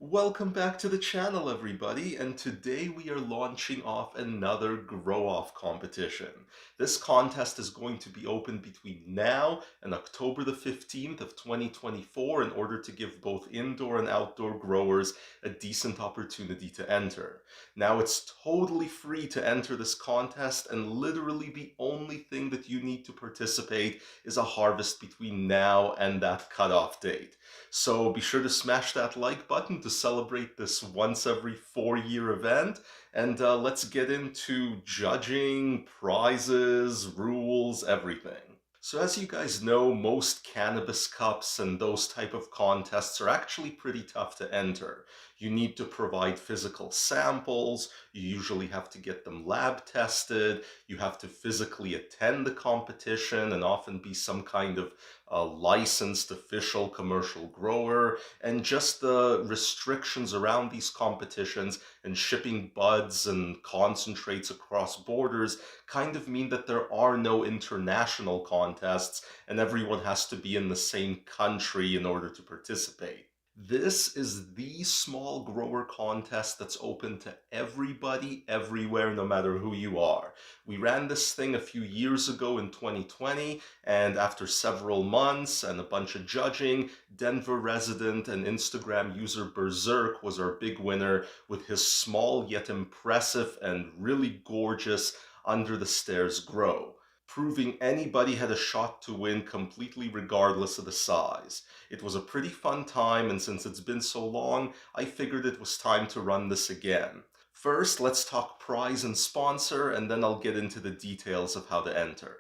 Welcome back to the channel, everybody, and today we are launching off another Grow Off competition. This contest is going to be open between now and October the 15th of 2024 in order to give both indoor and outdoor growers a decent opportunity to enter. Now, it's totally free to enter this contest, and literally the only thing that you need to participate is a harvest between now and that cutoff date. So be sure to smash that like button to celebrate this once every 4-year event. And let's get into judging, prizes, rules, everything. So as you guys know, most cannabis cups and those type of contests are actually pretty tough to enter. You need to provide physical samples, you usually have to get them lab tested, you have to physically attend the competition and often be some kind of a licensed official commercial grower, and just the restrictions around these competitions and shipping buds and concentrates across borders kind of mean that there are no international contests and everyone has to be in the same country in order to participate. This is the small grower contest that's open to everybody, everywhere, no matter who you are. We ran this thing a few years ago in 2020, and after several months and a bunch of judging, Denver resident and Instagram user Berserk was our big winner with his small yet impressive and really gorgeous Under the Stairs grow, proving anybody had a shot to win completely regardless of the size. It was a pretty fun time, and since it's been so long, I figured it was time to run this again. First, let's talk prize and sponsor, and then I'll get into the details of how to enter.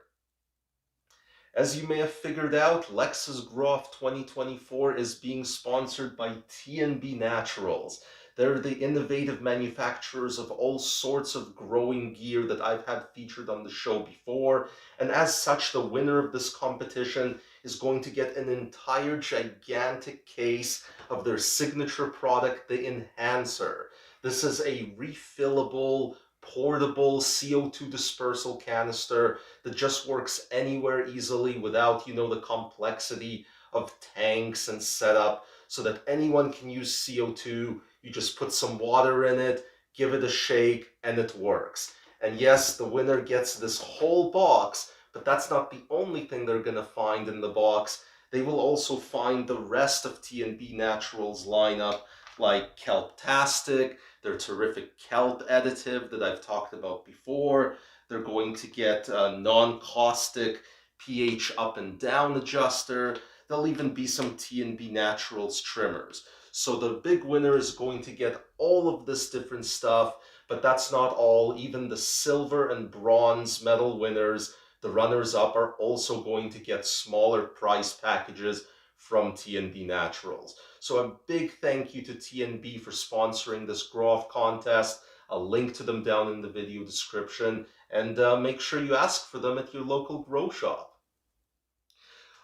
As you may have figured out, Lexus Grow 2024 is being sponsored by TNB Naturals. They're the innovative manufacturers of all sorts of growing gear that I've had featured on the show before, and as such, the winner of this competition is going to get an entire gigantic case of their signature product, the Enhancer. This is a refillable, portable CO2 dispersal canister that just works anywhere easily without, the complexity of tanks and setup, so that anyone can use CO2. You just put some water in it, give it a shake, and it works. And yes, the winner gets this whole box, but that's not the only thing they're going to find in the box. They will also find the rest of TNB Naturals lineup, like Kelptastic, their terrific kelp additive that I've talked about before. They're going to get a non-caustic pH up and down adjuster. There'll even be some TNB Naturals trimmers. So the big winner is going to get all of this different stuff, but that's not all. Even the silver and bronze medal winners, the runners-up, are also going to get smaller prize packages from TNB Naturals. So a big thank you to TNB for sponsoring this Grow Off contest. I'll link to them down in the video description, and make sure you ask for them at your local grow shop.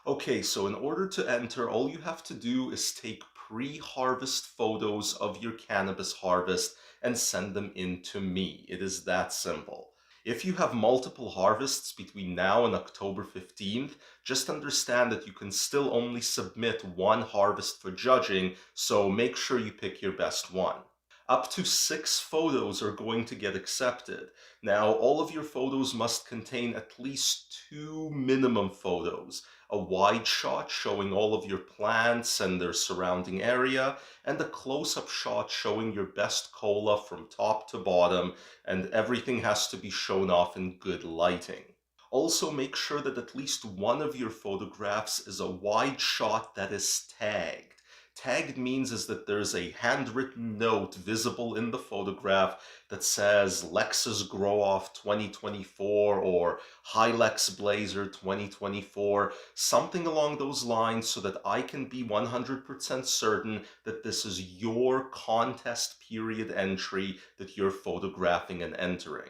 Okay, so in order to enter, all you have to do is take pre-harvest photos of your cannabis harvest and send them in to me. It is that simple. If you have multiple harvests between now and October 15th, just understand that you can still only submit one harvest for judging, so make sure you pick your best one. Up to 6 photos are going to get accepted. Now, all of your photos must contain at least 2 minimum photos: a wide shot showing all of your plants and their surrounding area, and a close-up shot showing your best cola from top to bottom, and everything has to be shown off in good lighting. Also, make sure that at least one of your photographs is a wide shot that is tagged. Tagged means is that there's a handwritten note visible in the photograph that says Lexus Grow Off 2024 or Hilex Blazer 2024, something along those lines, so that I can be 100% certain that this is your contest period entry that you're photographing and entering.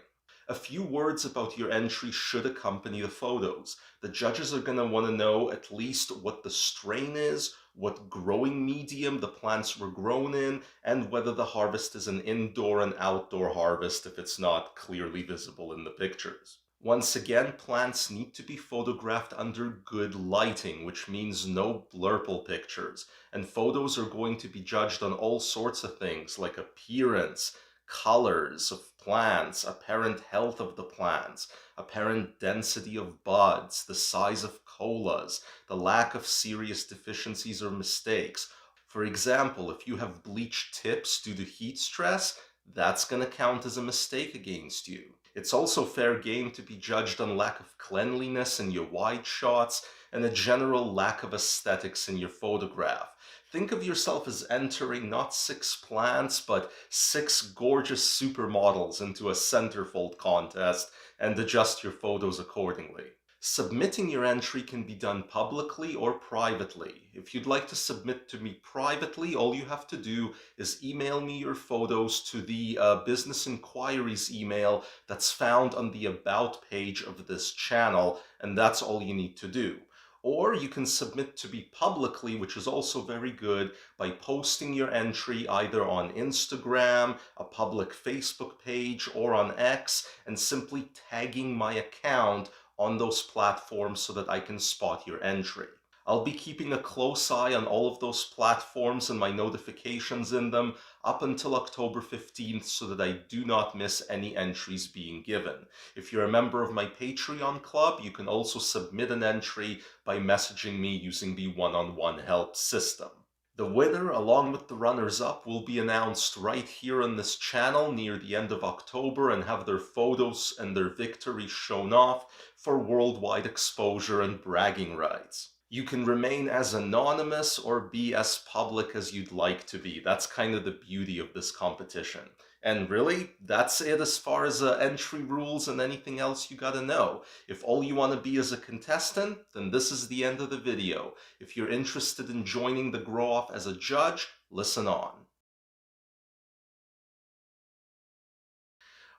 A few words about your entry should accompany the photos. The judges are going to want to know at least what the strain is, what growing medium the plants were grown in, and whether the harvest is an indoor and outdoor harvest if it's not clearly visible in the pictures. Once again, plants need to be photographed under good lighting, which means no blurple pictures. And photos are going to be judged on all sorts of things like appearance, colors of plants, apparent health of the plants, apparent density of buds, the size of colas, the lack of serious deficiencies or mistakes. For example, if you have bleached tips due to heat stress, that's going to count as a mistake against you. It's also fair game to be judged on lack of cleanliness in your wide shots and a general lack of aesthetics in your photograph. Think of yourself as entering not 6 plants, but 6 gorgeous supermodels into a centerfold contest and adjust your photos accordingly. Submitting your entry can be done publicly or privately. If you'd like to submit to me privately, all you have to do is email me your photos to the business inquiries email that's found on the About page of this channel, and that's all you need to do. Or you can submit to me publicly, which is also very good, by posting your entry either on Instagram, a public Facebook page, or on X, and simply tagging my account on those platforms so that I can spot your entry. I'll be keeping a close eye on all of those platforms and my notifications in them up until October 15th so that I do not miss any entries being given. If you're a member of my Patreon club, you can also submit an entry by messaging me using the one-on-one help system. The winner, along with the runners-up, will be announced right here on this channel near the end of October and have their photos and their victories shown off for worldwide exposure and bragging rights. You can remain as anonymous or be as public as you'd like to be. That's kind of the beauty of this competition. And really, that's it as far as entry rules and anything else you gotta know. If all you want to be is a contestant, then this is the end of the video. If you're interested in joining the grow-off as a judge, listen on.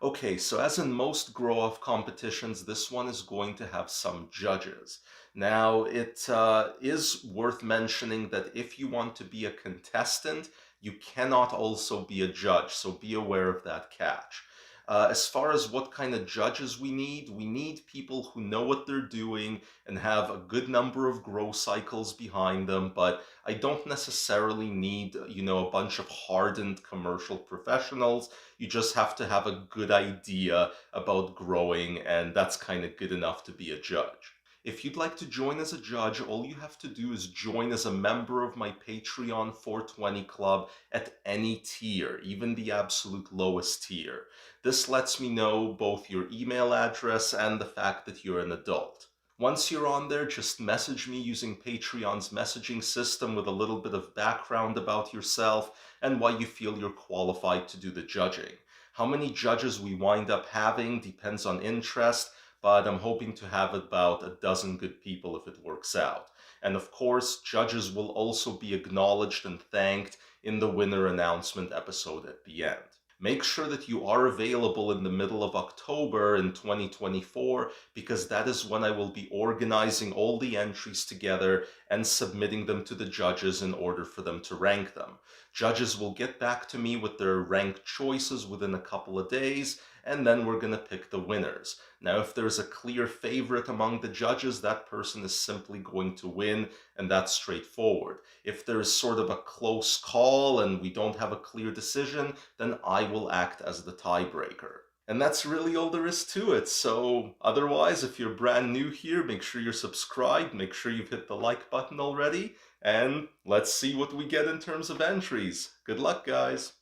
Okay, so as in most grow-off competitions, this one is going to have some judges. Now, it is worth mentioning that if you want to be a contestant, you cannot also be a judge, so be aware of that catch. As far as what kind of judges we need people who know what they're doing and have a good number of grow cycles behind them, but I don't necessarily need, a bunch of hardened commercial professionals. You just have to have a good idea about growing, and that's kind of good enough to be a judge. If you'd like to join as a judge, all you have to do is join as a member of my Patreon 420 club at any tier, even the absolute lowest tier. This lets me know both your email address and the fact that you're an adult. Once you're on there, just message me using Patreon's messaging system with a little bit of background about yourself and why you feel you're qualified to do the judging. How many judges we wind up having depends on interest, but I'm hoping to have about a dozen good people if it works out. And of course, judges will also be acknowledged and thanked in the winner announcement episode at the end. Make sure that you are available in the middle of October in 2024 because that is when I will be organizing all the entries together and submitting them to the judges in order for them to rank them. Judges will get back to me with their ranked choices within a couple of days, and then we're going to pick the winners. Now, if there's a clear favorite among the judges, that person is simply going to win, and that's straightforward. If there's sort of a close call and we don't have a clear decision, then I will act as the tiebreaker. And that's really all there is to it. So otherwise, if you're brand new here, make sure you're subscribed, make sure you've hit the like button already, and let's see what we get in terms of entries. Good luck, guys.